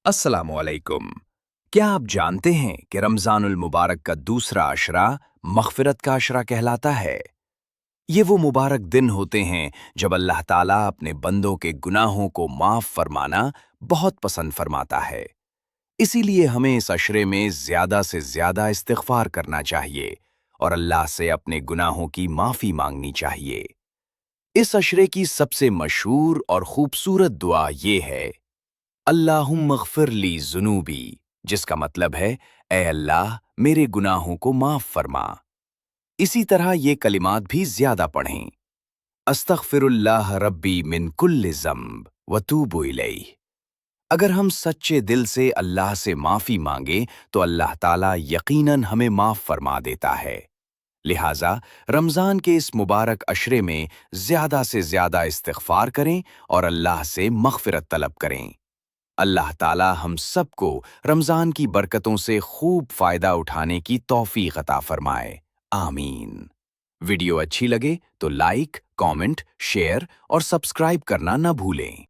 अस्सलाम वालेकुम। क्या आप जानते हैं कि रमज़ानुल मुबारक का दूसरा अशरा मग़फ़िरत का अशरा कहलाता है? ये वो मुबारक दिन होते हैं जब अल्लाह ताला अपने बंदों के गुनाहों को माफ़ फरमाना बहुत पसंद फरमाता है। इसीलिए हमें इस अशरे में ज़्यादा से ज़्यादा इस्तिग़फ़ार करना चाहिए और अल्लाह से अपने गुनाहों की माफ़ी मांगनी चाहिए। इस अशरे की सबसे मशहूर और खूबसूरत दुआ ये है, अल्लाहुम्मा अग़फ़िर ली ज़ुनूबी, जिसका मतलब है, ऐ अल्लाह मेरे गुनाहों को माफ़ फरमा। इसी तरह ये कलिमात भी ज़्यादा पढ़ें। अस्तग़फ़िरुल्लाह रब्बी मिन कुल्लि ज़ंब व तूबु इलैह। अगर हम सच्चे दिल से अल्लाह से माफ़ी मांगे तो अल्लाह ताला यकीनन हमें माफ़ फरमा देता है। लिहाजा रमज़ान के इस मुबारक अशरे में ज़्यादा से ज़्यादा इस्तिग़फ़ार करें और अल्लाह से मग़फ़िरत तलब करें। अल्लाह ताला हम सबको रमज़ान की बरकतों से खूब फ़ायदा उठाने की तौफ़ीक़ अता फ़रमाए। आमीन। वीडियो अच्छी लगे तो लाइक, कमेंट, शेयर और सब्सक्राइब करना न भूलें।